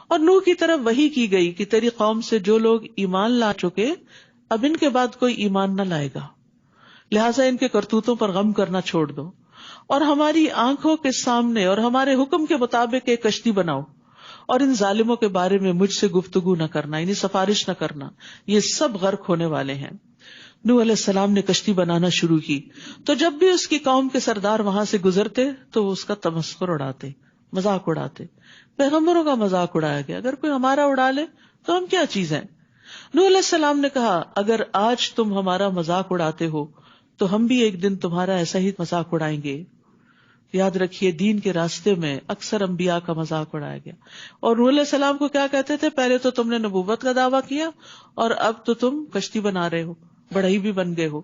اور نوح کی طرف وحی کی گئی کہ تیری قوم سے جو لوگ ایمان لا چکے اب ان کے بعد کوئی ایمان نہ لائے گا، لہٰذا ان کے کرتوتوں پر غم کرنا چھوڑ دو اور ہماری آنکھوں کے سامنے اور ہمارے حکم کے مطابق ایک کشتی بناؤ، اور ان ظالموں کے بارے میں مجھ سے گفتگو نہ کرنا، یعنی سفارش نہ کرنا، یہ سب غرق ہونے والے ہیں۔ نوح علیہ السلام نے کشتی بنانا شروع کی تو جب بھی اس کی قوم کے سردار وہاں سے گزرتے تو وہ اس کا تمسخر اڑاتے، مذاق اڑاتے۔ پیغمبروں کا مذاق اڑایا گیا، اگر کوئی ہمارا اڑا لے تو ہم کیا چیز ہیں؟ نوح علیہ السلام نے کہا اگر آج تم ہمارا مذاق اڑاتے ہو تو ہم بھی ایک دن تمہارا ایسا ہی مذاق اڑائیں گے۔ یاد رکھیے دین کے راستے میں اکثر انبیاء کا مذاق اڑایا گیا۔ اور نوح علیہ السلام کو کیا کہتے تھے؟ پہلے تو تم نے نبوت کا دعویٰ کیا اور اب تو تم کشتی بنا رہے ہو، بڑھئی بھی بن گئے ہو۔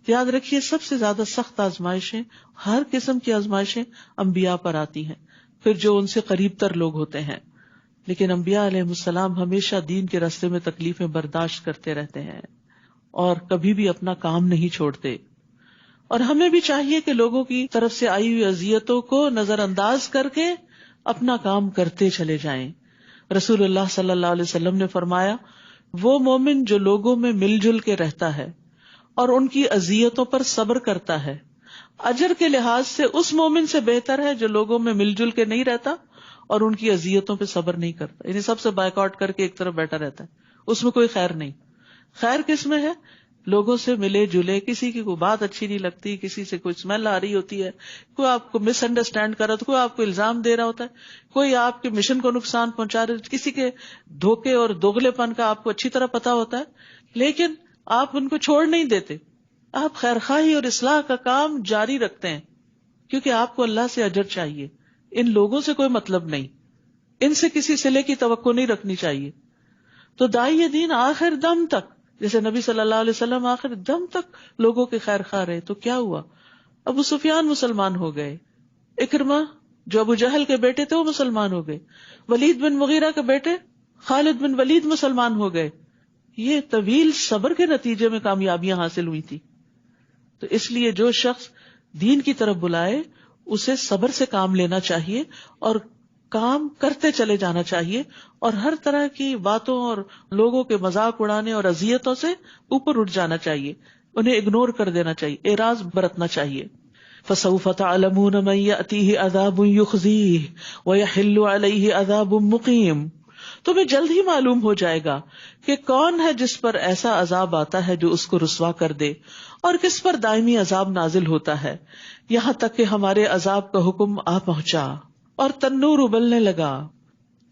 یاد رکھیے سب سے زیادہ سخت آزمائشیں، ہر قسم کی آزمائشیں انبیاء پر آتی ہیں، پھر جو ان سے قریب تر لوگ ہوتے ہیں، لیکن انبیاء علیہ السلام ہمیشہ دین کے راستے میں تکلیفیں برداشت کرتے رہتے ہیں اور کبھی بھی اپنا کام نہیں چھوڑتے۔ اور ہمیں بھی چاہیے کہ لوگوں کی طرف سے آئی ہوئی اذیتوں کو نظر انداز کر کے اپنا کام کرتے چلے جائیں۔ رسول اللہ صلی اللہ علیہ وسلم نے فرمایا وہ مومن جو لوگوں میں مل جل کے رہتا ہے اور ان کی اذیتوں پر صبر کرتا ہے، اجر کے لحاظ سے اس مومن سے بہتر ہے جو لوگوں میں مل جل کے نہیں رہتا اور ان کی اذیتوں پہ صبر نہیں کرتا، یعنی سب سے بائیکاٹ کر کے ایک طرف بیٹھا رہتا ہے، اس میں کوئی خیر نہیں۔ خیر کس میں ہے؟ لوگوں سے ملے جلے، کسی کی کوئی بات اچھی نہیں لگتی، کسی سے کوئی اسمیل آ رہی ہوتی ہے، کوئی آپ کو مس انڈرسٹینڈ کر رہا ہوتا ہے، کوئی آپ کو الزام دے رہا ہوتا ہے، کوئی آپ کے مشن کو نقصان پہنچا رہا ہے، کسی کے دھوکے اور دوغلے پن کا آپ کو اچھی طرح پتا ہوتا ہے، لیکن آپ ان کو چھوڑ نہیں دیتے، آپ خیرخواہی اور اصلاح کا کام جاری رکھتے ہیں، کیونکہ آپ کو اللہ سے اجر چاہیے۔ ان لوگوں سے کوئی مطلب نہیں، ان سے کسی صلے کی توقع نہیں رکھنی چاہیے۔ تو داعی دین آخر دم تک، جیسے نبی صلی اللہ علیہ وسلم آخر دم تک لوگوں کے خیر خواہ رہے، تو کیا ہوا؟ ابو سفیان مسلمان ہو گئے، اکرمہ جو ابو جہل کے بیٹے تھے وہ مسلمان ہو گئے، ولید بن مغیرہ کے بیٹے خالد بن ولید مسلمان ہو گئے۔ یہ طویل صبر کے نتیجے میں کامیابیاں حاصل ہوئی تھی۔ تو اس لیے جو شخص دین کی طرف بلائے اسے صبر سے کام لینا چاہیے اور کام کرتے چلے جانا چاہیے، اور ہر طرح کی باتوں اور لوگوں کے مذاق اڑانے اور اذیتوں سے اوپر اٹھ جانا چاہیے، انہیں اگنور کر دینا چاہیے، اعراض برتنا چاہیے۔ فَسَوْفَ تَعْلَمُونَ مَن يَأْتِيهِ عَذَابٌ يُخْزِيهِ وَيَحِلُّ عَلَيْهِ عَذَابٌ مُقِيمٌ، تمہیں جلد ہی معلوم ہو جائے گا کہ کون ہے جس پر ایسا عذاب آتا ہے جو اس کو رسوا کر دے، اور کس پر دائمی عذاب نازل ہوتا ہے، یہاں تک کہ ہمارے عذاب کا حکم آ پہنچا اور تنور ابلنے لگا۔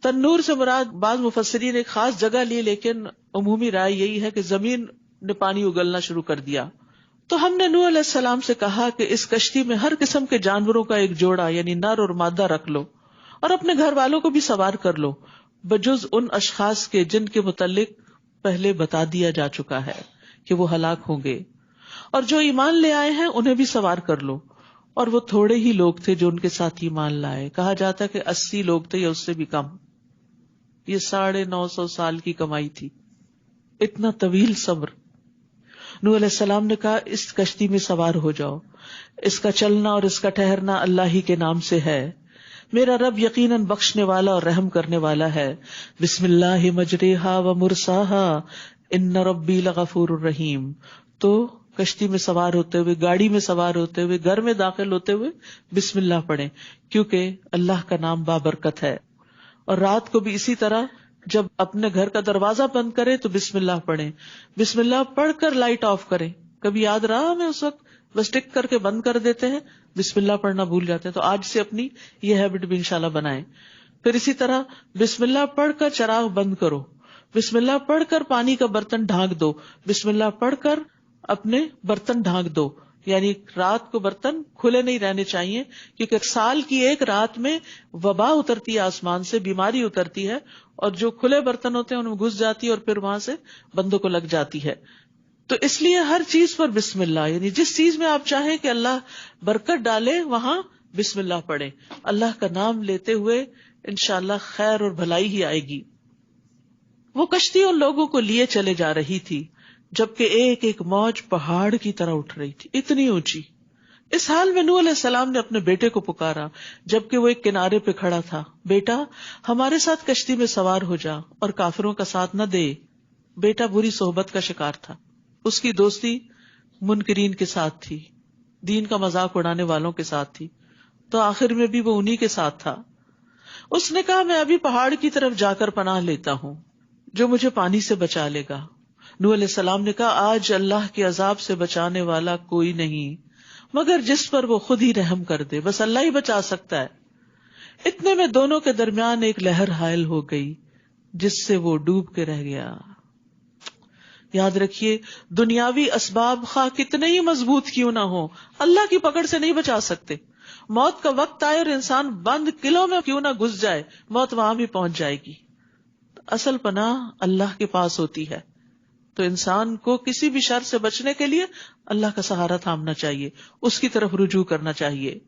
تنور سے مراد بعض مفسرین نے ایک خاص جگہ لی، لیکن عمومی رائے یہی ہے کہ زمین نے پانی اگلنا شروع کر دیا۔ تو ہم نے نوح علیہ السلام سے کہا کہ اس کشتی میں ہر قسم کے جانوروں کا ایک جوڑا یعنی نر اور مادہ رکھ لو، اور اپنے گھر والوں کو بھی سوار کر لو، بجز ان اشخاص کے جن کے متعلق پہلے بتا دیا جا چکا ہے کہ وہ ہلاک ہوں گے، اور جو ایمان لے آئے ہیں انہیں بھی سوار کر لو، اور وہ تھوڑے ہی لوگ تھے جو ان کے ساتھ ایمان لائے، کہا جاتا ہے کہ 80 لوگ تھے یا اس سے بھی کم۔ یہ 950 سال کی کمائی تھی، اتنا طویل صبر۔ نوح علیہ السلام نے کہا اس کشتی میں سوار ہو جاؤ، اس کا چلنا اور اس کا ٹھہرنا اللہ ہی کے نام سے ہے، میرا رب یقیناً بخشنے والا اور رحم کرنے والا ہے۔ بسم اللہ مجریہا و مرساہا ان ربی لغفور الرحیم۔ تو کشتی میں سوار ہوتے ہوئے، گاڑی میں سوار ہوتے ہوئے، گھر میں داخل ہوتے ہوئے بسم اللہ پڑھیں، کیونکہ اللہ کا نام بابرکت ہے۔ اور رات کو بھی اسی طرح جب اپنے گھر کا دروازہ بند کریں تو بسم اللہ پڑھیں، بسم اللہ پڑھ کر لائٹ آف کریں۔ کبھی یاد رہا ہمیں اس وقت بس ٹک کر کے بند کر دیتے ہیں، بسم اللہ پڑھنا بھول جاتے ہیں، تو آج سے اپنی یہ ہیبٹ بھی انشاءاللہ بنائیں۔ پھر اسی طرح بسم اللہ پڑھ کر چراغ بند کرو، بسم اللہ پڑھ کر پانی کا برتن ڈھانک دو، بسم اللہ پڑھ کر اپنے برتن ڈھانک دو، یعنی رات کو برتن کھلے نہیں رہنے چاہیے، کیونکہ سال کی ایک رات میں وبا اترتی ہے آسمان سے، بیماری اترتی ہے، اور جو کھلے برتن ہوتے ہیں ان میں گھس جاتی ہے اور پھر وہاں سے بندوں کو لگ جاتی ہے۔ تو اس لیے ہر چیز پر بسم اللہ، یعنی جس چیز میں آپ چاہیں کہ اللہ برکت ڈالے وہاں بسم اللہ پڑھیں، اللہ کا نام لیتے ہوئے انشاءاللہ خیر اور بھلائی ہی آئے گی۔ وہ کشتی ان لوگوں کو لیے چلے جا رہی تھی جبکہ ایک ایک موج پہاڑ کی طرح اٹھ رہی تھی، اتنی اونچی اس حال میں نوح علیہ السلام نے اپنے بیٹے کو پکارا جبکہ وہ ایک کنارے پہ کھڑا تھا. بیٹا ہمارے ساتھ کشتی میں سوار ہو جا اور کافروں کا ساتھ نہ دے. بیٹا بری صحبت کا شکار تھا. اس کی دوستی منکرین کے ساتھ تھی، دین کا مذاق اڑانے والوں کے ساتھ تھی، تو آخر میں بھی وہ انہی کے ساتھ تھا. اس نے کہا میں ابھی پہاڑ کی طرف جا کر پناہ لیتا ہوں جو مجھے پانی سے بچا لے گا. نوح علیہ السلام نے کہا آج اللہ کے عذاب سے بچانے والا کوئی نہیں مگر جس پر وہ خود ہی رحم کر دے، بس اللہ ہی بچا سکتا ہے. اتنے میں دونوں کے درمیان ایک لہر حائل ہو گئی جس سے وہ ڈوب کے رہ گیا. یاد رکھیے دنیاوی اسباب خواہ کتنے ہی مضبوط کیوں نہ ہو اللہ کی پکڑ سے نہیں بچا سکتے. موت کا وقت آئے اور انسان بند قلعوں میں کیوں نہ گھس جائے، موت وہاں بھی پہنچ جائے گی. اصل پناہ اللہ کے پاس ہوتی ہے، تو انسان کو کسی بھی شر سے بچنے کے لیے اللہ کا سہارا تھامنا چاہیے، اس کی طرف رجوع کرنا چاہیے.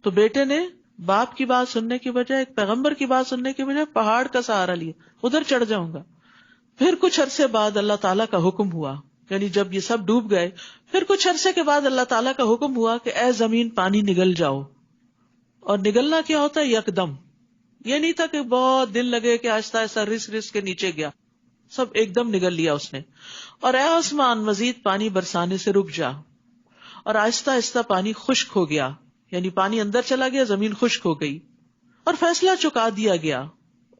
تو بیٹے نے باپ کی بات سننے کی بجائے، ایک پیغمبر کی بات سننے کی بجائے پہاڑ کا سہارا لیا، ادھر چڑھ جاؤں گا. پھر کچھ عرصے بعد اللہ تعالیٰ کا حکم ہوا، یعنی جب یہ سب ڈوب گئے پھر کچھ عرصے کے بعد اللہ تعالیٰ کا حکم ہوا کہ اے زمین پانی نگل جاؤ. اور نگلنا کیا ہوتا ہے؟ یکدم. یہ نہیں تھا کہ بہت دن لگے کہ آہستہ آہستہ رس رس کے نیچے گیا، سب ایک دم نگل لیا اس نے. اور اے آسمان مزید پانی برسانے سے رک جا. اور آہستہ آہستہ پانی خشک ہو گیا، یعنی پانی اندر چلا گیا، زمین خشک ہو گئی. اور فیصلہ چکا دیا گیا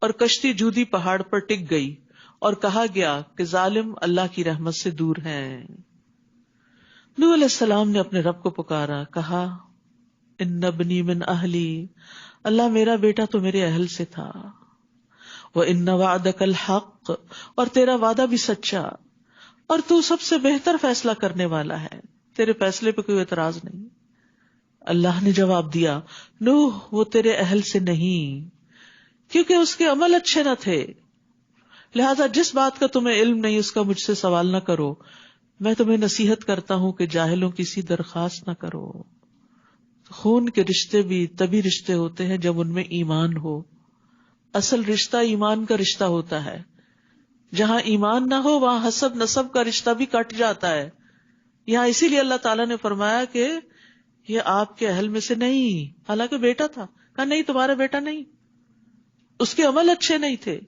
اور کشتی جودی پہاڑ پر ٹک گئی اور کہا گیا کہ ظالم اللہ کی رحمت سے دور ہیں. نوح علیہ السلام نے اپنے رب کو پکارا، کہا ان ابنی من اہلی، اللہ میرا بیٹا تو میرے اہل سے تھا. وَإِنَّ وَعْدَكَ الْحَقُّ، اور تیرا وعدہ بھی سچا، اور تو سب سے بہتر فیصلہ کرنے والا ہے، تیرے فیصلے پہ کوئی اعتراض نہیں. اللہ نے جواب دیا نوح وہ تیرے اہل سے نہیں، کیونکہ اس کے عمل اچھے نہ تھے، لہذا جس بات کا تمہیں علم نہیں اس کا مجھ سے سوال نہ کرو. میں تمہیں نصیحت کرتا ہوں کہ جاہلوں کی سی درخواست نہ کرو. خون کے رشتے بھی تبھی رشتے ہوتے ہیں جب ان میں ایمان ہو. اصل رشتہ ایمان کا رشتہ ہوتا ہے. جہاں ایمان نہ ہو وہاں حسب نسب کا رشتہ بھی کٹ جاتا ہے. یہاں اسی لیے اللہ تعالیٰ نے فرمایا کہ یہ آپ کے اہل میں سے نہیں، حالانکہ بیٹا تھا. کہا نہیں تمہارا بیٹا نہیں، اس کے عمل اچھے نہیں تھے.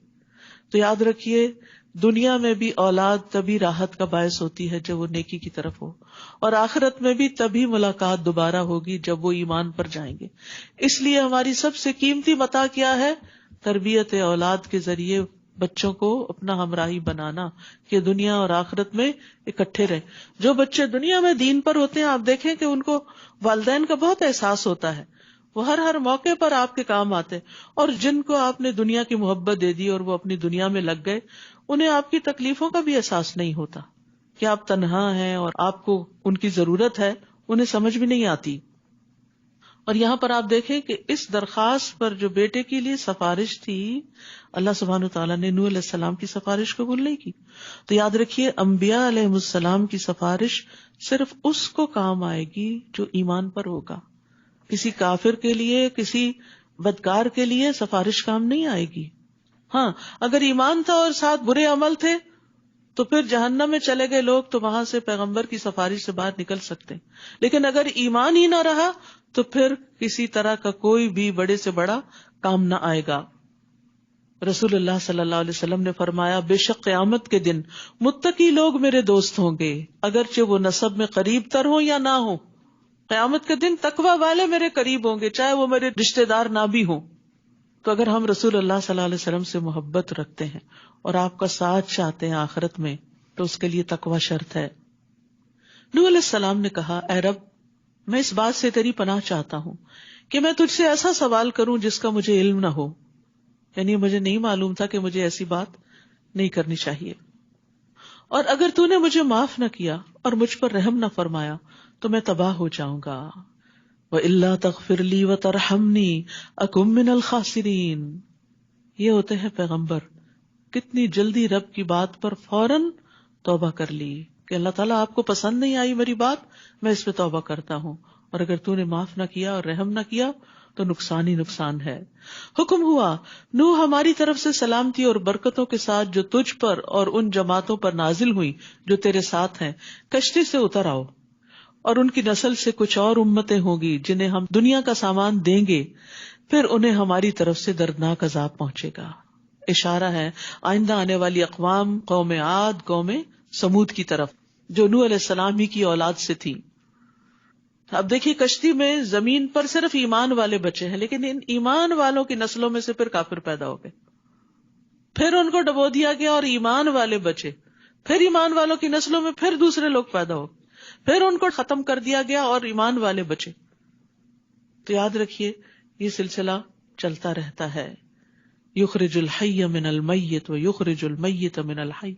تو یاد رکھیے دنیا میں بھی اولاد تبھی راحت کا باعث ہوتی ہے جب وہ نیکی کی طرف ہو، اور آخرت میں بھی تبھی ملاقات دوبارہ ہوگی جب وہ ایمان پر جائیں گے. اس لیے ہماری سب سے قیمتی متاع کیا ہے؟ تربیت اولاد کے ذریعے بچوں کو اپنا ہمراہی بنانا کہ دنیا اور آخرت میں اکٹھے رہے. جو بچے دنیا میں دین پر ہوتے ہیں آپ دیکھیں کہ ان کو والدین کا بہت احساس ہوتا ہے، وہ ہر موقع پر آپ کے کام آتے. اور جن کو آپ نے دنیا کی محبت دے دی اور وہ اپنی دنیا میں لگ گئے، انہیں آپ کی تکلیفوں کا بھی احساس نہیں ہوتا کہ آپ تنہا ہیں اور آپ کو ان کی ضرورت ہے، انہیں سمجھ بھی نہیں آتی. اور یہاں پر آپ دیکھیں کہ اس درخواست پر جو بیٹے کے لیے سفارش تھی، اللہ سبحانہ وتعالیٰ نے نوح علیہ السلام کی سفارش قبول نہیں کی. تو یاد رکھیے انبیاء علیہ السلام کی سفارش صرف اس کو کام آئے گی جو ایمان پر ہوگا. کسی کافر کے لیے، کسی بدکار کے لیے سفارش کام نہیں آئے گی. ہاں اگر ایمان تھا اور ساتھ برے عمل تھے تو پھر جہنم میں چلے گئے لوگ تو وہاں سے پیغمبر کی سفارش سے باہر نکل سکتے ہیں. لیکن اگر ایمان ہی نہ رہا تو پھر کسی طرح کا کوئی بھی بڑے سے بڑا کام نہ آئے گا. رسول اللہ صلی اللہ علیہ وسلم نے فرمایا بے شک قیامت کے دن متقی لوگ میرے دوست ہوں گے اگرچہ وہ نسب میں قریب تر ہوں یا نہ ہوں. قیامت کے دن تقوی والے میرے قریب ہوں گے چاہے وہ میرے رشتہ دار نہ بھی ہوں. تو اگر ہم رسول اللہ صلی اللہ علیہ وسلم سے محبت رکھتے ہیں اور آپ کا ساتھ چاہتے ہیں آخرت میں تو اس کے لیے تقوی شرط ہے. نوح علیہ السلام نے کہا اے رب میں اس بات سے تیری پناہ چاہتا ہوں کہ میں تجھ سے ایسا سوال کروں جس کا مجھے علم نہ ہو، یعنی مجھے نہیں معلوم تھا کہ مجھے ایسی بات نہیں کرنی چاہیے. اور اگر تو نے مجھے معاف نہ کیا اور مجھ پر رحم نہ فرمایا تو میں تباہ ہو جاؤں گا. وَإِلَّا تَغْفِرْ لِي وَتَرْحَمْنِي أَكُن مِّنَ الْخَاسِرِينَ. یہ ہوتے ہیں پیغمبر، کتنی جلدی رب کی بات پر فوراً توبہ کر لی کہ اللہ تعالیٰ آپ کو پسند نہیں آئی میری بات، میں اس پہ توبہ کرتا ہوں، اور اگر تو نے معاف نہ کیا اور رحم نہ کیا تو نقصان ہی نقصان ہے. حکم ہوا نوح ہماری طرف سے سلامتی اور برکتوں کے ساتھ جو تجھ پر اور ان جماعتوں پر نازل ہوئی جو تیرے ساتھ ہیں، کشتی سے اتر آؤ اور ان کی نسل سے کچھ اور امتیں ہوں گی جنہیں ہم دنیا کا سامان دیں گے، پھر انہیں ہماری طرف سے دردناک عذاب پہنچے گا. اشارہ ہے آئندہ آنے والی اقوام، قوم عاد، قوم سمود کی طرف، جو نوح علیہ السلام ہی کی اولاد سے تھی. اب دیکھیے کشتی میں زمین پر صرف ایمان والے بچے ہیں، لیکن ان ایمان والوں کی نسلوں میں سے پھر کافر پیدا ہو گئے، پھر ان کو ڈبو دیا گیا اور ایمان والے بچے، پھر ایمان والوں کی نسلوں میں پھر دوسرے لوگ پیدا ہو، پھر ان کو ختم کر دیا گیا اور ایمان والے بچے. تو یاد رکھیے یہ سلسلہ چلتا رہتا ہے. یخرج الحی من المیت و یخرج المیت من الحی.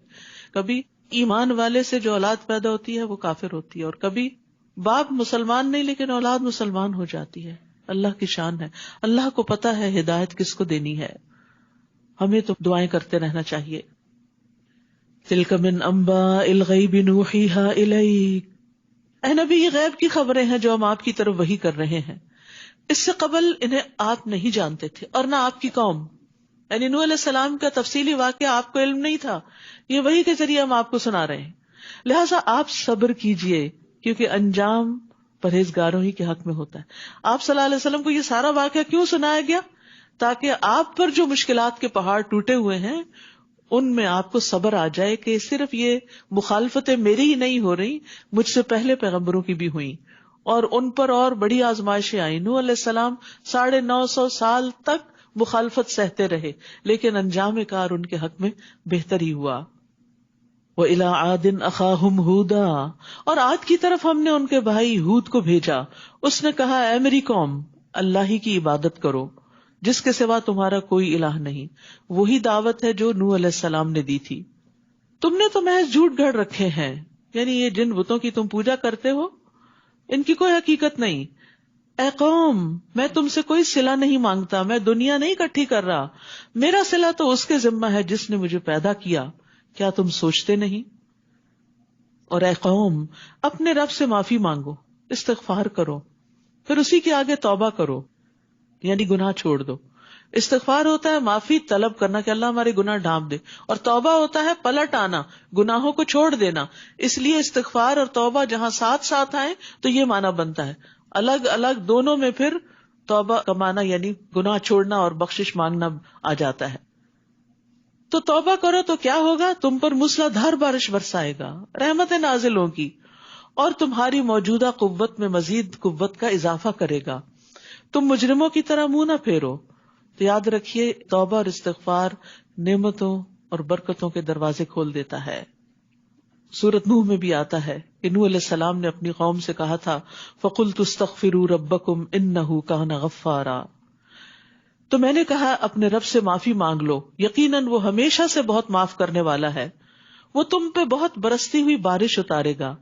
کبھی ایمان والے سے جو اولاد پیدا ہوتی ہے وہ کافر ہوتی ہے، اور کبھی باپ مسلمان نہیں لیکن اولاد مسلمان ہو جاتی ہے. اللہ کی شان ہے، اللہ کو پتا ہے ہدایت کس کو دینی ہے. ہمیں تو دعائیں کرتے رہنا چاہیے. تلک من انباء الغیب نوحیہا الیک. اے نبی یہ غیب کی خبریں ہیں جو ہم آپ کی طرف وحی کر رہے ہیں. اس سے قبل انہیں آپ نہیں جانتے تھے اور نہ آپ کی قوم. یعنی نوح علیہ السلام کا تفصیلی واقعہ آپ کو علم نہیں تھا، یہ وحی کے ذریعے ہم آپ کو سنا رہے ہیں. لہٰذا آپ صبر کیجئے کیونکہ انجام پرہیزگاروں ہی کے حق میں ہوتا ہے. آپ صلی اللہ علیہ وسلم کو یہ سارا واقعہ کیوں سنایا گیا؟ تاکہ آپ پر جو مشکلات کے پہاڑ ٹوٹے ہوئے ہیں ان میں آپ کو صبر آ جائے کہ صرف یہ مخالفتیں میری ہی نہیں ہو رہی، مجھ سے پہلے پیغمبروں کی بھی ہوئیں اور ان پر اور بڑی آزمائشیں آئیں. نوح علیہ السلام 950 سال تک مخالفت سہتے رہے لیکن انجام کار ان کے حق میں بہتر ہی ہوا. وَإِلَىٰ عَادٍ أَخَاهُمْ هُودًا. اور عاد کی طرف ہم نے ان کے بھائی ہود کو بھیجا. اس نے کہا اے میری قوم اللہ ہی کی عبادت کرو جس کے سوا تمہارا کوئی الہ نہیں. وہی دعوت ہے جو نوح علیہ السلام نے دی تھی. تم نے تو محض جھوٹ گھڑ رکھے ہیں، یعنی یہ جن بتوں کی تم پوجا کرتے ہو ان کی کوئی حقیقت نہیں. اے قوم میں تم سے کوئی صلہ نہیں مانگتا، میں دنیا نہیں اکٹھی کر رہا، میرا صلہ تو اس کے ذمہ ہے جس نے مجھے پیدا کیا. کیا تم سوچتے نہیں؟ اور اے قوم اپنے رب سے معافی مانگو، استغفار کرو، پھر اسی کے آگے توبہ کرو، یعنی گناہ چھوڑ دو. استغفار ہوتا ہے معافی طلب کرنا کہ اللہ ہمارے گناہ ڈھانپ دے، اور توبہ ہوتا ہے پلٹ آنا، گناہوں کو چھوڑ دینا. اس لیے استغفار اور توبہ جہاں ساتھ ساتھ آئیں تو یہ معنی بنتا ہے. الگ الگ دونوں میں پھر توبہ کا معنی یعنی گناہ چھوڑنا اور بخشش مانگنا آ جاتا ہے. تو توبہ کرو تو کیا ہوگا؟ تم پر موسلا دھار بارش برسائے گا، رحمت نازل ہوگی اور تمہاری موجودہ قوت میں مزید قوت کا اضافہ کرے گا. تم مجرموں کی طرح منہ نہ پھیرو. تو یاد رکھیے توبہ اور استغفار نعمتوں اور برکتوں کے دروازے کھول دیتا ہے. سورۃ نوح میں بھی آتا ہے کہ نوح علیہ السلام نے اپنی قوم سے کہا تھا فَقُلْتُ اسْتَغْفِرُوا رَبَّكُمْ إِنَّهُ كَانَ غَفَّارًا. تو میں نے کہا اپنے رب سے معافی مانگ لو، یقیناً وہ ہمیشہ سے بہت معاف کرنے والا ہے. وہ تم پہ بہت برستی ہوئی بارش اتارے گا،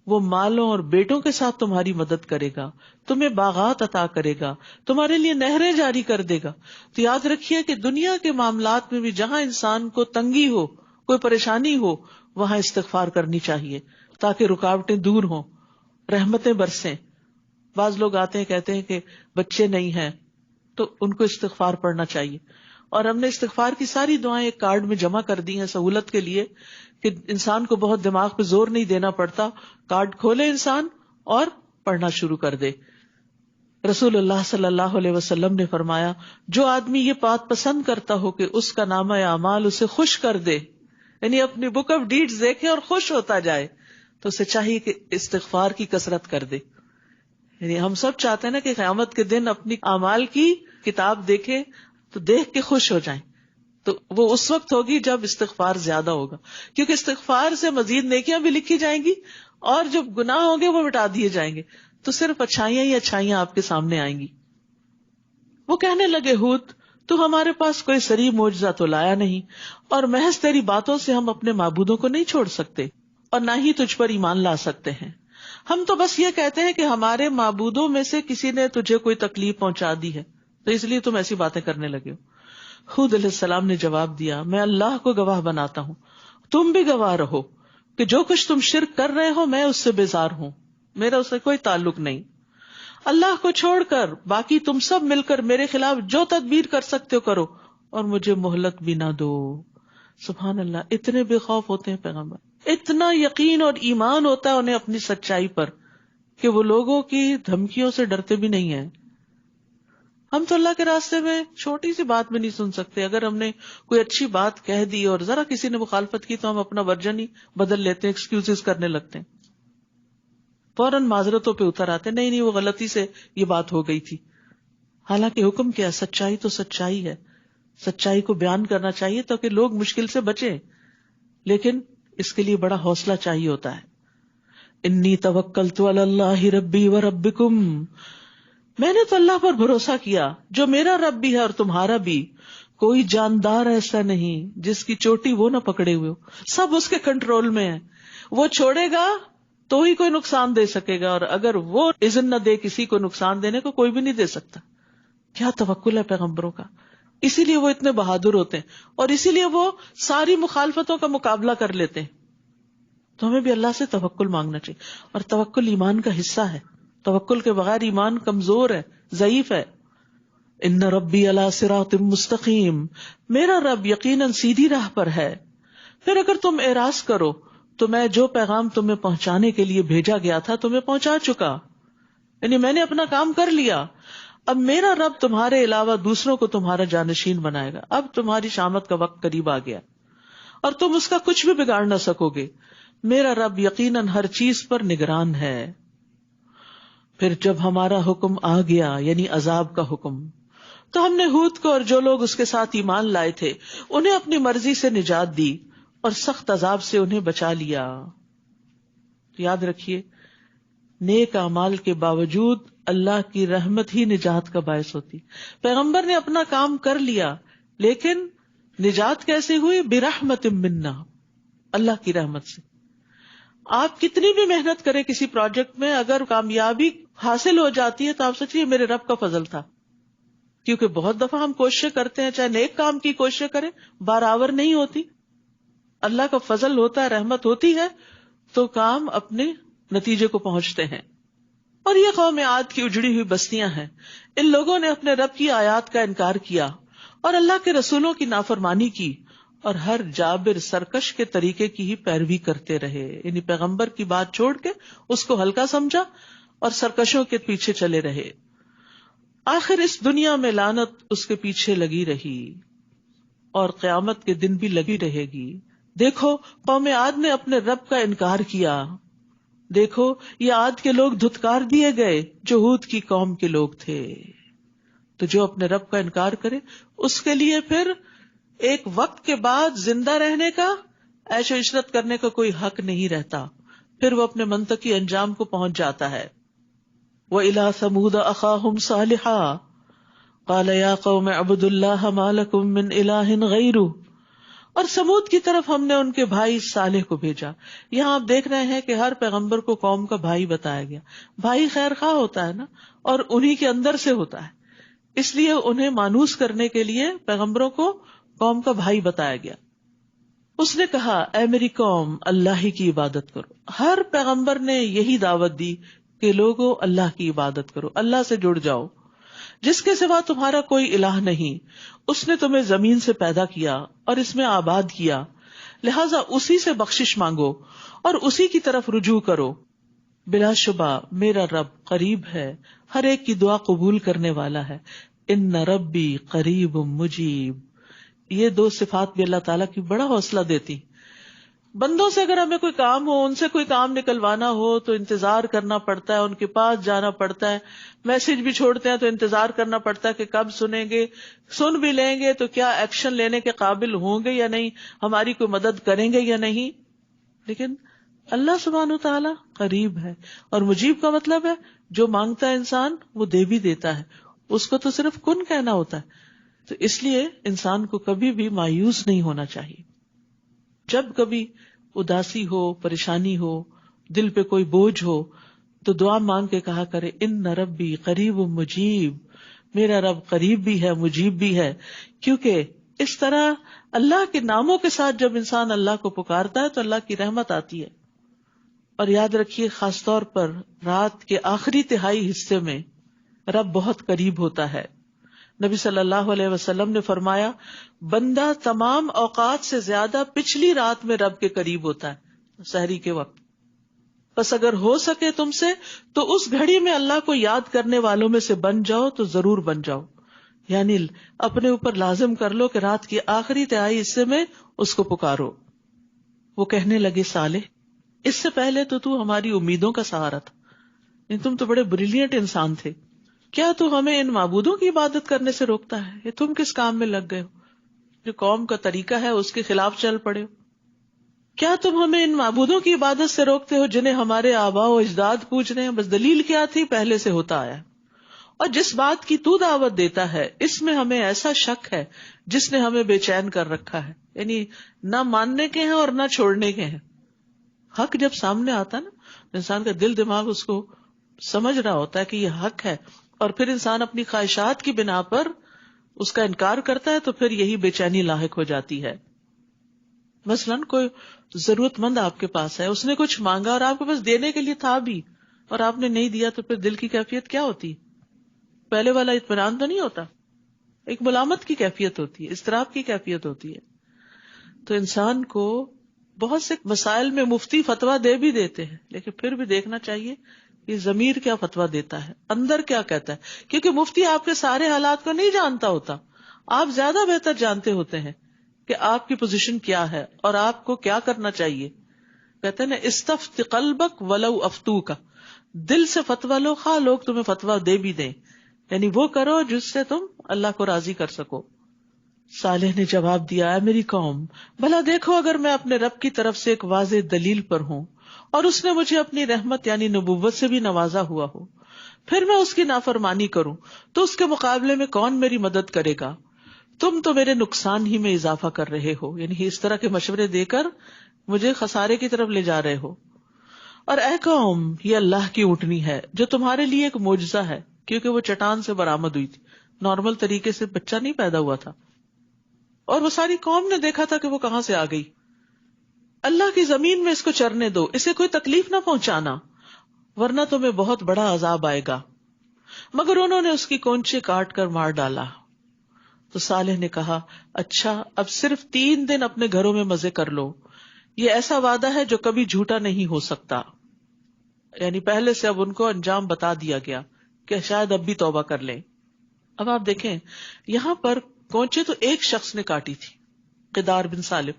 وہ مالوں اور بیٹوں کے ساتھ تمہاری مدد کرے گا، تمہیں باغات عطا کرے گا، تمہارے لیے نہریں جاری کر دے گا. تو یاد رکھیے کہ دنیا کے معاملات میں بھی جہاں انسان کو تنگی ہو، کوئی پریشانی ہو، وہاں استغفار کرنی چاہیے تاکہ رکاوٹیں دور ہوں، رحمتیں برسیں. بعض لوگ آتے ہیں کہتے ہیں کہ بچے نہیں ہیں تو ان کو استغفار پڑھنا چاہیے، اور ہم نے استغفار کی ساری دعائیں ایک کارڈ میں جمع کر دی ہیں سہولت کے لیے کہ انسان کو بہت دماغ پہ زور نہیں دینا پڑتا. کارڈ کھولے انسان اور پڑھنا شروع کر دے. رسول اللہ صلی اللہ علیہ وسلم نے فرمایا جو آدمی یہ بات پسند کرتا ہو کہ اس کا نامہ اعمال اسے خوش کر دے، یعنی اپنی بک آف ڈیڈز دیکھے اور خوش ہوتا جائے، تو اسے چاہیے کہ استغفار کی کثرت کر دے. یعنی ہم سب چاہتے ہیں نا کہ قیامت کے دن اپنی اعمال کی کتاب دیکھیں تو دیکھ کے خوش ہو جائیں. تو وہ اس وقت ہوگی جب استغفار زیادہ ہوگا، کیونکہ استغفار سے مزید نیکیاں بھی لکھی جائیں گی اور جو گناہ ہوں گے وہ مٹا دیے جائیں گے، تو صرف اچھائیاں ہی اچھائیاں آپ کے سامنے آئیں گی. وہ کہنے لگے ہود تو ہمارے پاس کوئی صریح معجزہ تو لایا نہیں، اور محض تیری باتوں سے ہم اپنے معبودوں کو نہیں چھوڑ سکتے اور نہ ہی تجھ پر ایمان لا سکتے ہیں. ہم تو بس یہ کہتے ہیں کہ ہمارے معبودوں میں سے کسی نے تجھے کوئی تکلیف پہنچا دی ہے تو اس لیے تم ایسی باتیں کرنے لگے ہو. ہود علیہ السلام نے جواب دیا میں اللہ کو گواہ بناتا ہوں، تم بھی گواہ رہو کہ جو کچھ تم شرک کر رہے ہو میں اس سے بیزار ہوں، میرا اس سے کوئی تعلق نہیں. اللہ کو چھوڑ کر باقی تم سب مل کر میرے خلاف جو تدبیر کر سکتے ہو کرو اور مجھے مہلت بھی نہ دو. سبحان اللہ، اتنے بے خوف ہوتے ہیں پیغمبر، اتنا یقین اور ایمان ہوتا ہے انہیں اپنی سچائی پر کہ وہ لوگوں کی دھمکیوں سے ڈرتے بھی نہیں ہیں. ہم تو اللہ کے راستے میں چھوٹی سی بات میں نہیں سن سکتے. اگر ہم نے کوئی اچھی بات کہہ دی اور ذرا کسی نے مخالفت کی تو ہم اپنا ورژن ہی بدل لیتے ہیں, ایکسکیوزز کرنے لگتے ہیں, فوراً معذرتوں پہ اتر آتے, نہیں وہ غلطی سے یہ بات ہو گئی تھی. حالانکہ حکم کیا, سچائی تو سچائی ہے, سچائی کو بیان کرنا چاہیے تاکہ لوگ مشکل سے بچیں, لیکن اس کے لیے بڑا حوصلہ چاہیے ہوتا ہے. انی توکلت علی اللہ ربی و ربکم, میں نے تو اللہ پر بھروسہ کیا جو میرا رب بھی ہے اور تمہارا بھی. کوئی جاندار ایسا نہیں جس کی چوٹی وہ نہ پکڑے ہوئے ہو, سب اس کے کنٹرول میں ہے. وہ چھوڑے گا تو ہی کوئی نقصان دے سکے گا, اور اگر وہ اذن نہ دے کسی کو نقصان دینے کو, کوئی بھی نہیں دے سکتا. کیا توکل ہے پیغمبروں کا, اسی لیے وہ اتنے بہادر ہوتے ہیں, اور اسی لیے وہ ساری مخالفتوں کا مقابلہ کر لیتے ہیں. تو ہمیں بھی اللہ سے توکل مانگنا چاہیے, اور توکل ایمان کا حصہ ہے. توکل کے بغیر ایمان کمزور ہے, ضعیف ہے. ان ربی علی صراط مستقیم, میرا رب یقیناً سیدھی راہ پر ہے. پھر اگر تم اعراض کرو تو میں جو پیغام تمہیں پہنچانے کے لیے بھیجا گیا تھا تمہیں پہنچا چکا, یعنی میں نے اپنا کام کر لیا. اب میرا رب تمہارے علاوہ دوسروں کو تمہارا جانشین بنائے گا. اب تمہاری شامت کا وقت قریب آ گیا اور تم اس کا کچھ بھی بگاڑ نہ سکو گے. میرا رب یقیناً ہر چیز پر نگران ہے. پھر جب ہمارا حکم آ گیا, یعنی عذاب کا حکم, تو ہم نے ہود کو اور جو لوگ اس کے ساتھ ایمان لائے تھے انہیں اپنی مرضی سے نجات دی اور سخت عذاب سے انہیں بچا لیا. یاد رکھیے, نیک اعمال کے باوجود اللہ کی رحمت ہی نجات کا باعث ہوتی. پیغمبر نے اپنا کام کر لیا, لیکن نجات کیسے ہوئی؟ برحمت منا, اللہ کی رحمت سے. آپ کتنی بھی محنت کریں کسی پروجیکٹ میں, اگر کامیابی حاصل ہو جاتی ہے تو آپ سوچیے میرے رب کا فضل تھا. کیونکہ بہت دفعہ ہم کوششیں کرتے ہیں, چاہے نیک کام کی کوششیں کریں, برابر نہیں ہوتی. اللہ کا فضل ہوتا ہے, رحمت ہوتی ہے تو کام اپنے نتیجے کو پہنچتے ہیں. اور یہ قوم عاد کی اجڑی ہوئی بستیاں ہیں. ان لوگوں نے اپنے رب کی آیات کا انکار کیا اور اللہ کے رسولوں کی نافرمانی کی, اور ہر جابر سرکش کے طریقے کی ہی پیروی کرتے رہے. یعنی پیغمبر کی بات چھوڑ کے اس کو ہلکا سمجھا اور سرکشوں کے پیچھے چلے رہے. آخر اس دنیا میں لعنت اس کے پیچھے لگی رہی اور قیامت کے دن بھی لگی رہے گی. دیکھو قوم عاد نے اپنے رب کا انکار کیا. دیکھو یہ عاد کے لوگ دھتکار دیے گئے جو ہود کی قوم کے لوگ تھے. تو جو اپنے رب کا انکار کرے اس کے لیے پھر ایک وقت کے بعد زندہ رہنے کا, عیش و عشرت کرنے کا کوئی حق نہیں رہتا. پھر وہ اپنے منطقی انجام کو پہنچ جاتا ہے. وَإِلَىٰ ثَمُودَ أَخَاهُمْ صَالِحًا قَالَ يَا قَوْمِ اعْبُدُوا اللَّهَ مَا لَكُم مِّنْ إِلَٰهٍ غَيْرُهُ. اور سمود کی طرف ہم نے ان کے بھائی صالح کو بھیجا. یہاں آپ دیکھ رہے ہیں کہ ہر پیغمبر کو قوم کا بھائی بتایا گیا. بھائی خیر خواہ ہوتا ہے نا, اور انہی کے اندر سے ہوتا ہے, اس لیے انہیں مانوس کرنے کے لیے پیغمبروں کو قوم کا بھائی بتایا گیا. اس نے کہا اے میری قوم اللہ ہی کی عبادت کرو. ہر پیغمبر نے یہی دعوت دی کہ لوگوں اللہ کی عبادت کرو, اللہ سے جڑ جاؤ. جس کے سوا تمہارا کوئی الہ نہیں, اس نے تمہیں زمین سے پیدا کیا اور اس میں آباد کیا, لہذا اسی سے بخشش مانگو اور اسی کی طرف رجوع کرو. بلا شبہ میرا رب قریب ہے, ہر ایک کی دعا قبول کرنے والا ہے. ان ربی قریب مجیب. یہ دو صفات بھی اللہ تعالیٰ کی بڑا حوصلہ دیتی. بندوں سے اگر ہمیں کوئی کام ہو, ان سے کوئی کام نکلوانا ہو تو انتظار کرنا پڑتا ہے, ان کے پاس جانا پڑتا ہے, میسج بھی چھوڑتے ہیں تو انتظار کرنا پڑتا ہے کہ کب سنیں گے, سن بھی لیں گے تو کیا ایکشن لینے کے قابل ہوں گے یا نہیں, ہماری کوئی مدد کریں گے یا نہیں. لیکن اللہ سبحانہ و تعالیٰ قریب ہے, اور مجیب کا مطلب ہے جو مانگتا ہے انسان وہ دے بھی دیتا ہے, اس کو تو صرف کن کہنا ہوتا ہے. تو اس لیے انسان کو کبھی بھی مایوس نہیں ہونا چاہیے. جب کبھی اداسی ہو, پریشانی ہو, دل پہ کوئی بوجھ ہو تو دعا مانگ کے کہا کرے ان ربی قریب مجیب, میرا رب قریب بھی ہے مجیب بھی ہے. کیونکہ اس طرح اللہ کے ناموں کے ساتھ جب انسان اللہ کو پکارتا ہے تو اللہ کی رحمت آتی ہے. اور یاد رکھیے خاص طور پر رات کے آخری تہائی حصے میں رب بہت قریب ہوتا ہے. نبی صلی اللہ علیہ وسلم نے فرمایا بندہ تمام اوقات سے زیادہ پچھلی رات میں رب کے قریب ہوتا ہے, سحری کے وقت. بس اگر ہو سکے تم سے تو اس گھڑی میں اللہ کو یاد کرنے والوں میں سے بن جاؤ تو ضرور بن جاؤ. یعنی اپنے اوپر لازم کر لو کہ رات کی آخری تہائی حصے میں اس کو پکارو. وہ کہنے لگے صالح اس سے پہلے تو ہماری امیدوں کا سہارا تھا، تم تو بڑے بریلینٹ انسان تھے، کیا تو ہمیں ان معبودوں کی عبادت کرنے سے روکتا ہے؟ یہ تم کس کام میں لگ گئے ہو؟ جو قوم کا طریقہ ہے اس کے خلاف چل پڑے ہو. کیا تم ہمیں ان معبودوں کی عبادت سے روکتے ہو جنہیں ہمارے آباء و اجداد پوج رہے ہیں؟ بس دلیل کیا تھی؟ پہلے سے ہوتا آیا. اور جس بات کی تو دعوت دیتا ہے اس میں ہمیں ایسا شک ہے جس نے ہمیں بے چین کر رکھا ہے. یعنی نہ ماننے کے ہیں اور نہ چھوڑنے کے ہیں. حق جب سامنے آتا نا، انسان کا دل دماغ اس کو سمجھ رہا ہوتا ہے کہ یہ حق ہے، اور پھر انسان اپنی خواہشات کی بنا پر اس کا انکار کرتا ہے تو پھر یہی بے چینی لاحق ہو جاتی ہے. مثلاً کوئی ضرورت مند آپ کے پاس ہے، اس نے کچھ مانگا اور آپ کے پاس دینے کے لیے تھا بھی اور آپ نے نہیں دیا، تو پھر دل کی کیفیت کیا ہوتی؟ پہلے والا اطمینان تو نہیں ہوتا، ایک ملامت کی کیفیت ہوتی ہے، اضطراب کی کیفیت ہوتی ہے. تو انسان کو بہت سے مسائل میں مفتی فتویٰ دے بھی دیتے ہیں، لیکن پھر بھی دیکھنا چاہیے کہ ضمیر کیا فتویٰ دیتا ہے، اندر کیا کہتا ہے. کیونکہ مفتی آپ کے سارے حالات کو نہیں جانتا ہوتا، آپ زیادہ بہتر جانتے ہوتے ہیں کہ آپ کی پوزیشن کیا ہے اور آپ کو کیا کرنا چاہیے. کہتے ہیں نا استفت قلبک ولو افتوک، دل سے فتویٰ لو خواہ لوگ تمہیں فتویٰ دے بھی دیں، یعنی وہ کرو جس سے تم اللہ کو راضی کر سکو. صالح نے جواب دیا اے میری قوم، بھلا دیکھو اگر میں اپنے رب کی طرف سے ایک واضح دلیل پر ہوں اور اس نے مجھے اپنی رحمت یعنی نبوت سے بھی نوازا ہوا ہو، پھر میں اس کی نافرمانی کروں تو اس کے مقابلے میں کون میری مدد کرے گا؟ تم تو میرے نقصان ہی میں اضافہ کر رہے ہو، یعنی اس طرح کے مشورے دے کر مجھے خسارے کی طرف لے جا رہے ہو. اور اے قوم، یہ اللہ کی اونٹنی ہے جو تمہارے لیے ایک معجزہ ہے، کیونکہ وہ چٹان سے برآمد ہوئی تھی، نارمل طریقے سے بچہ نہیں پیدا ہوا تھا، اور وہ ساری قوم نے دیکھا تھا کہ وہ کہاں سے آ گئی. اللہ کی زمین میں اس کو چرنے دو، اسے کوئی تکلیف نہ پہنچانا، ورنہ تمہیں بہت بڑا عذاب آئے گا. مگر انہوں نے اس کی کونچے کاٹ کر مار ڈالا. تو صالح نے کہا اچھا اب صرف 3 دن اپنے گھروں میں مزے کر لو، یہ ایسا وعدہ ہے جو کبھی جھوٹا نہیں ہو سکتا. یعنی پہلے سے اب ان کو انجام بتا دیا گیا کہ شاید اب بھی توبہ کر لیں. اب آپ دیکھیں یہاں پر کونچے تو ایک شخص نے کاٹی تھی، قدار بن سالف،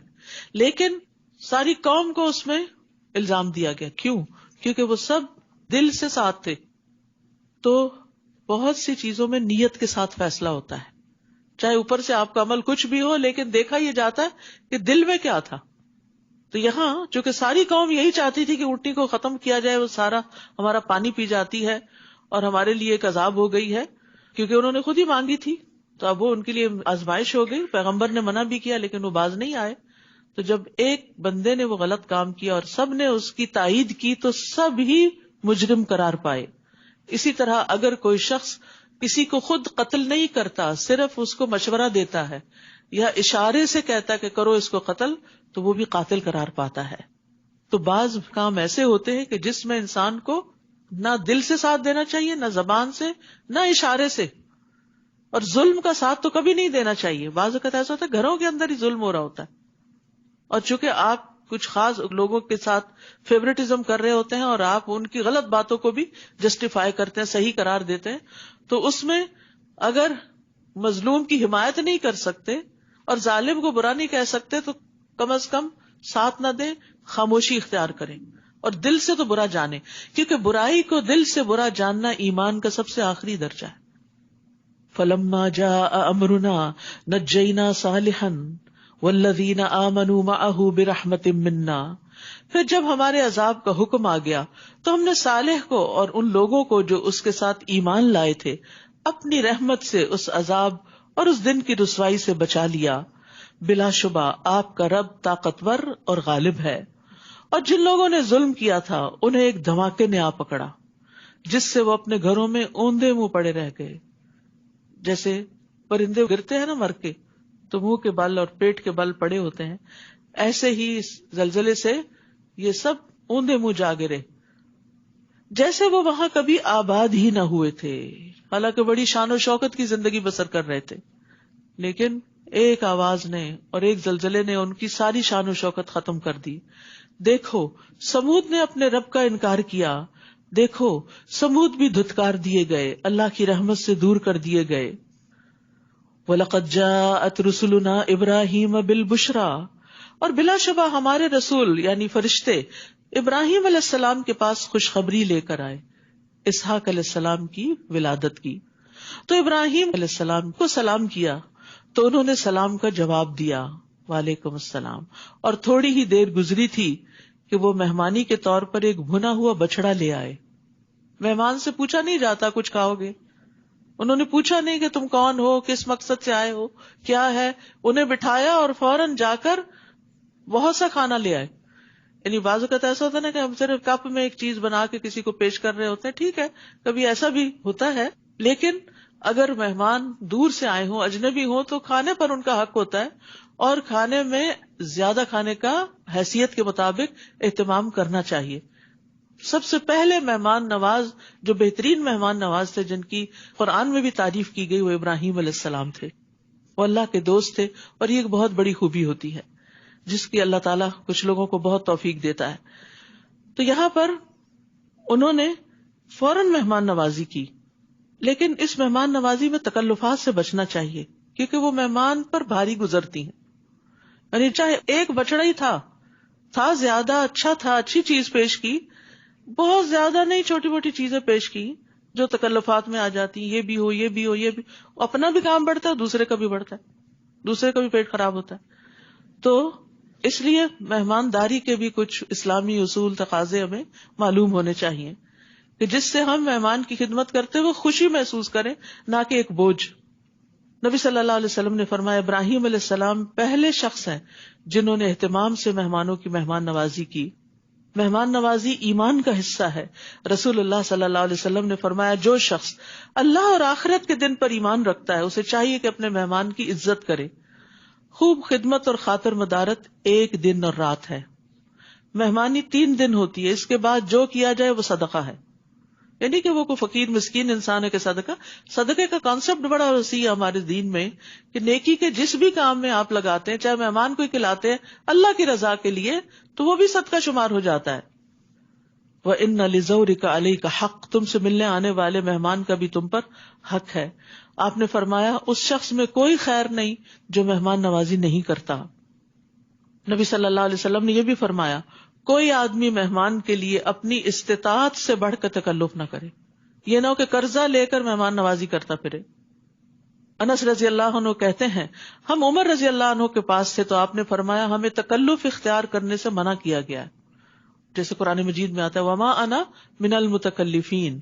لیکن ساری قوم کو اس میں الزام دیا گیا. کیوں؟ کیونکہ وہ سب دل سے ساتھ تھے. تو بہت سی چیزوں میں نیت کے ساتھ فیصلہ ہوتا ہے، چاہے اوپر سے آپ کا عمل کچھ بھی ہو، لیکن دیکھا یہ جاتا ہے کہ دل میں کیا تھا. تو یہاں چونکہ ساری قوم یہی چاہتی تھی کہ اونٹنی کو ختم کیا جائے، وہ سارا ہمارا پانی پی جاتی ہے اور ہمارے لیے ایک عذاب ہو گئی ہے، کیونکہ انہوں نے خود ہی مانگی تھی، تو اب وہ ان کے لیے آزمائش ہو گئی. پیغمبر نے منع بھی کیا لیکن وہ باز نہیں آئے. تو جب ایک بندے نے وہ غلط کام کیا اور سب نے اس کی تائید کی تو سب ہی مجرم قرار پائے. اسی طرح اگر کوئی شخص کسی کو خود قتل نہیں کرتا، صرف اس کو مشورہ دیتا ہے یا اشارے سے کہتا ہے کہ کرو اس کو قتل، تو وہ بھی قاتل قرار پاتا ہے. تو بعض کام ایسے ہوتے ہیں کہ جس میں انسان کو نہ دل سے ساتھ دینا چاہیے، نہ زبان سے، نہ اشارے سے، اور ظلم کا ساتھ تو کبھی نہیں دینا چاہیے. بعض اوقات ایسا ہوتا ہے گھروں کے اندر ہی ظلم ہو رہا ہوتا ہے، اور چونکہ آپ کچھ خاص لوگوں کے ساتھ فیورٹزم کر رہے ہوتے ہیں اور آپ ان کی غلط باتوں کو بھی جسٹیفائی کرتے ہیں، صحیح قرار دیتے ہیں، تو اس میں اگر مظلوم کی حمایت نہیں کر سکتے اور ظالم کو برا نہیں کہہ سکتے تو کم از کم ساتھ نہ دیں، خاموشی اختیار کریں اور دل سے تو برا جانیں، کیونکہ برائی کو دل سے برا جاننا ایمان کا سب سے آخری درجہ ہے. فَلَمَّا جَاءَ أَمْرُنَا نَجَّيْنَا صَالِحًا وَالَّذِينَ آمَنُوا مَعَهُ بِرَحْمَةٍ مِنَّا، پھر جب ہمارے عذاب کا حکم آ گیا تو ہم نے صالح کو اور ان لوگوں کو جو اس کے ساتھ ایمان لائے تھے اپنی رحمت سے اس عذاب اور اس دن کی رسوائی سے بچا لیا. بلا شبہ آپ کا رب طاقتور اور غالب ہے. اور جن لوگوں نے ظلم کیا تھا انہیں ایک دھماکے نے آ پکڑا جس سے وہ اپنے گھروں میں اوندے منہ پڑے رہ گئے. جیسے پرندے گرتے ہیں نا مر کے تو منہ کے بل اور پیٹ کے بل پڑے ہوتے ہیں، ایسے ہی اس زلزلے سے یہ سب اوندے منہ جا گرے، جیسے وہ وہاں کبھی آباد ہی نہ ہوئے تھے. حالانکہ بڑی شان و شوکت کی زندگی بسر کر رہے تھے، لیکن ایک آواز نے اور ایک زلزلے نے ان کی ساری شان و شوکت ختم کر دی. دیکھو سمود نے اپنے رب کا انکار کیا، دیکھو سمود بھی دھتکار دیے گئے، اللہ کی رحمت سے دور کر دیے گئے۔ وَلَقَدْ جَاءَتْ رُسُلُنَا إِبْرَاهِيمَ بِالْبُشْرَى، اور بلا شبہ ہمارے رسول یعنی فرشتے ابراہیم علیہ السلام کے پاس خوشخبری لے کر آئے، اسحاق علیہ السلام کی ولادت کی۔ تو ابراہیم علیہ السلام کو سلام کیا تو انہوں نے سلام کا جواب دیا، وعلیکم السلام، اور تھوڑی ہی دیر گزری تھی کہ وہ مہمانی کے طور پر ایک بھنا ہوا بچڑا لے آئے۔ مہمان سے پوچھا نہیں جاتا کچھ کھاؤ گے، انہوں نے پوچھا نہیں کہ تم کون ہو، کس مقصد سے آئے ہو، کیا ہے، انہیں بٹھایا اور فوراً جا کر بہت سا کھانا لے آئے۔ یعنی بعض اوقات ایسا ہوتا ہے نا کہ ہم صرف کپ میں ایک چیز بنا کے کسی کو پیش کر رہے ہوتے ہیں، ٹھیک ہے کبھی ایسا بھی ہوتا ہے، لیکن اگر مہمان دور سے آئے ہوں، اجنبی ہوں، تو کھانے پر ان کا حق ہوتا ہے، اور کھانے میں زیادہ کھانے کا حیثیت کے مطابق اہتمام کرنا چاہیے۔ سب سے پہلے مہمان نواز جو بہترین مہمان نواز تھے، جن کی قرآن میں بھی تعریف کی گئی، وہ ابراہیم علیہ السلام تھے۔ وہ اللہ کے دوست تھے، اور یہ ایک بہت بڑی خوبی ہوتی ہے جس کی اللہ تعالیٰ کچھ لوگوں کو بہت توفیق دیتا ہے۔ تو یہاں پر انہوں نے فوراً مہمان نوازی کی، لیکن اس مہمان نوازی میں تکلفات سے بچنا چاہیے، کیونکہ وہ مہمان پر بھاری گزرتی ہیں۔ یعنی چاہے ایک بچڑا ہی تھا زیادہ اچھا تھا، اچھی چیز پیش کی، بہت زیادہ نہیں، چھوٹی موٹی چیزیں پیش کی جو تکلفات میں آ جاتی، یہ بھی ہو، یہ بھی ہو، یہ بھی، اپنا بھی کام بڑھتا ہے، دوسرے کا بھی بڑھتا ہے، دوسرے کا بھی پیٹ خراب ہوتا ہے۔ تو اس لیے مہمانداری کے بھی کچھ اسلامی اصول تقاضے ہمیں معلوم ہونے چاہیے کہ جس سے ہم مہمان کی خدمت کرتے ہوئے خوشی محسوس کریں، نہ کہ ایک بوجھ۔ نبی صلی اللہ علیہ وسلم نے فرمایا ابراہیم علیہ السلام پہلے شخص ہیں جنہوں نے اہتمام سے مہمانوں کی مہمان نوازی کی۔ مہمان نوازی ایمان کا حصہ ہے۔ رسول اللہ صلی اللہ علیہ وسلم نے فرمایا جو شخص اللہ اور آخرت کے دن پر ایمان رکھتا ہے اسے چاہیے کہ اپنے مہمان کی عزت کرے۔ خوب خدمت اور خاطر مدارت ایک دن اور رات ہے، مہمانی 3 دن ہوتی ہے، اس کے بعد جو کیا جائے وہ صدقہ ہے۔ یعنی کہ وہ کوئی فقیر مسکین انسان ہے کہ صدقے کا کانسیپٹ بڑا وسیع ہے ہمارے دین میں، کہ نیکی کے جس بھی کام میں آپ لگاتے ہیں، چاہے مہمان کو کھلاتے ہیں اللہ کی رضا کے لیے، تو وہ بھی صدقہ شمار ہو جاتا ہے۔ وَإِنَّ لِزَوْرِكَ عَلَيْكَ حَقٌّ، تم سے ملنے آنے والے مہمان کا بھی تم پر حق ہے۔ آپ نے فرمایا اس شخص میں کوئی خیر نہیں جو مہمان نوازی نہیں کرتا۔ نبی صلی اللہ علیہ وسلم نے یہ بھی فرمایا کوئی آدمی مہمان کے لیے اپنی استطاعت سے بڑھ کر تکلف نہ کرے، یہ نہ ہو کہ قرضہ لے کر مہمان نوازی کرتا پھرے۔ انس رضی اللہ عنہ کہتے ہیں ہم عمر رضی اللہ عنہ کے پاس تھے تو آپ نے فرمایا ہمیں تکلف اختیار کرنے سے منع کیا گیا ہے، جیسے قرآن مجید میں آتا ہے وما انا من المتکلفین،